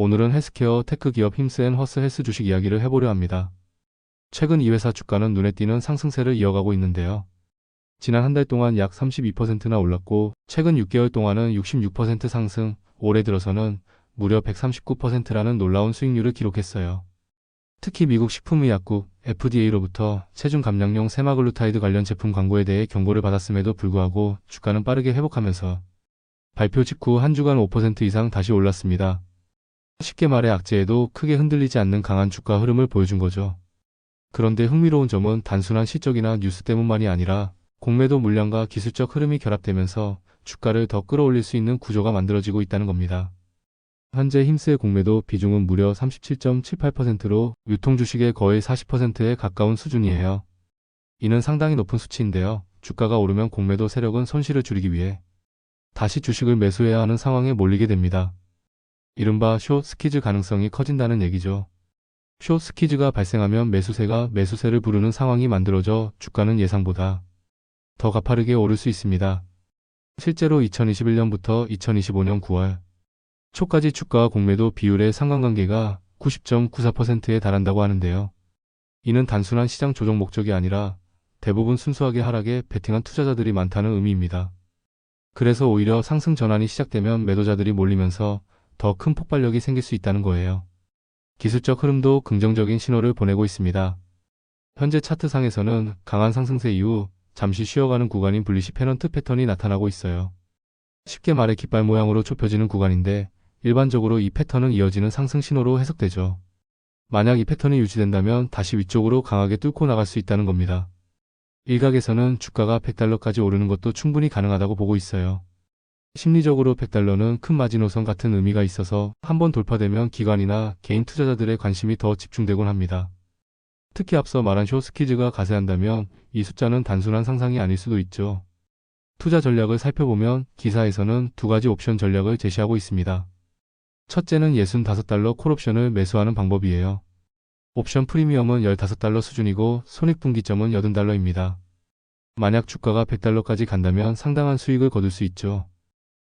오늘은 헬스케어 테크 기업 힘스앤허스 헬스 주식 이야기를 해보려 합니다. 최근 이 회사 주가는 눈에 띄는 상승세를 이어가고 있는데요. 지난 한 달 동안 약 32%나 올랐고 최근 6개월 동안은 66% 상승, 올해 들어서는 무려 139%라는 놀라운 수익률을 기록했어요. 특히 미국 식품의약국 FDA로부터 체중 감량용 세마글루타이드 관련 제품 광고에 대해 경고를 받았음에도 불구하고 주가는 빠르게 회복하면서 발표 직후 한 주간 5% 이상 다시 올랐습니다. 쉽게 말해 악재에도 크게 흔들리지 않는 강한 주가 흐름을 보여준 거죠. 그런데 흥미로운 점은 단순한 실적이나 뉴스 때문만이 아니라 공매도 물량과 기술적 흐름이 결합되면서 주가를 더 끌어올릴 수 있는 구조가 만들어지고 있다는 겁니다. 현재 힘스의 공매도 비중은 무려 37.78%로 유통 주식의 거의 40%에 가까운 수준이에요. 이는 상당히 높은 수치인데요. 주가가 오르면 공매도 세력은 손실을 줄이기 위해 다시 주식을 매수해야 하는 상황에 몰리게 됩니다. 이른바 숏 스퀴즈 가능성이 커진다는 얘기죠. 숏 스퀴즈가 발생하면 매수세가 매수세를 부르는 상황이 만들어져 주가는 예상보다 더 가파르게 오를 수 있습니다. 실제로 2021년부터 2025년 9월 초까지 주가와 공매도 비율의 상관관계가 90.94%에 달한다고 하는데요. 이는 단순한 시장 조정 목적이 아니라 대부분 순수하게 하락에 베팅한 투자자들이 많다는 의미입니다. 그래서 오히려 상승 전환이 시작되면 매도자들이 몰리면서 더 큰 폭발력이 생길 수 있다는 거예요. 기술적 흐름도 긍정적인 신호를 보내고 있습니다. 현재 차트상에서는 강한 상승세 이후 잠시 쉬어가는 구간인 불리시 페넌트 패턴이 나타나고 있어요. 쉽게 말해 깃발 모양으로 좁혀지는 구간인데 일반적으로 이 패턴은 이어지는 상승 신호로 해석되죠. 만약 이 패턴이 유지된다면 다시 위쪽으로 강하게 뚫고 나갈 수 있다는 겁니다. 일각에서는 주가가 100달러까지 오르는 것도 충분히 가능하다고 보고 있어요. 심리적으로 100달러는 큰 마지노선 같은 의미가 있어서 한번 돌파되면 기관이나 개인 투자자들의 관심이 더 집중되곤 합니다. 특히 앞서 말한 숏 스퀴즈가 가세한다면 이 숫자는 단순한 상상이 아닐 수도 있죠. 투자 전략을 살펴보면 기사에서는 두 가지 옵션 전략을 제시하고 있습니다. 첫째는 65달러 콜옵션을 매수하는 방법이에요. 옵션 프리미엄은 15달러 수준이고 손익분기점은 80달러입니다. 만약 주가가 100달러까지 간다면 상당한 수익을 거둘 수 있죠.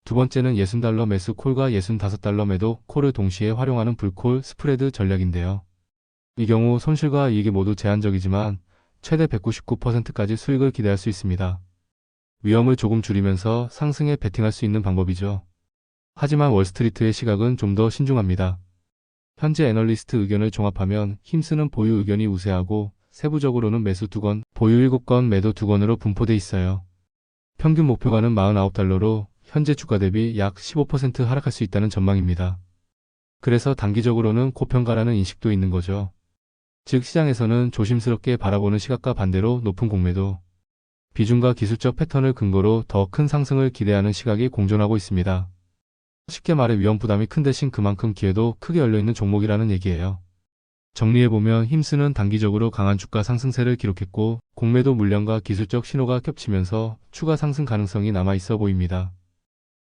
두 번째는 60달러 매수 콜과 65달러 매도 콜을 동시에 활용하는 불콜 스프레드 전략인데요. 이 경우 손실과 이익이 모두 제한적이지만 최대 199%까지 수익을 기대할 수 있습니다. 위험을 조금 줄이면서 상승에 베팅할 수 있는 방법이죠. 하지만 월스트리트의 시각은 좀 더 신중합니다. 현재 애널리스트 의견을 종합하면 힘쓰는 보유 의견이 우세하고 세부적으로는 매수 2건, 보유 7건, 매도 2건으로 분포돼 있어요. 평균 목표가는 49달러로 현재 주가 대비 약 15% 하락할 수 있다는 전망입니다. 그래서 단기적으로는 고평가라는 인식도 있는 거죠. 즉 시장에서는 조심스럽게 바라보는 시각과 반대로 높은 공매도, 비중과 기술적 패턴을 근거로 더 큰 상승을 기대하는 시각이 공존하고 있습니다. 쉽게 말해 위험 부담이 큰 대신 그만큼 기회도 크게 열려있는 종목이라는 얘기예요. 정리해보면 힘스는 단기적으로 강한 주가 상승세를 기록했고 공매도 물량과 기술적 신호가 겹치면서 추가 상승 가능성이 남아있어 보입니다.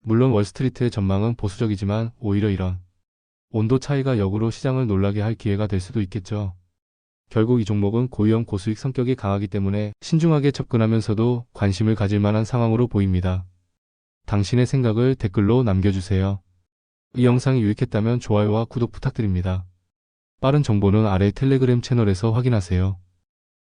물론 월스트리트의 전망은 보수적이지만 오히려 이런 온도 차이가 역으로 시장을 놀라게 할 기회가 될 수도 있겠죠. 결국 이 종목은 고위험 고수익 성격이 강하기 때문에 신중하게 접근하면서도 관심을 가질 만한 상황으로 보입니다. 당신의 생각을 댓글로 남겨주세요. 이 영상이 유익했다면 좋아요와 구독 부탁드립니다. 빠른 정보는 아래 텔레그램 채널에서 확인하세요.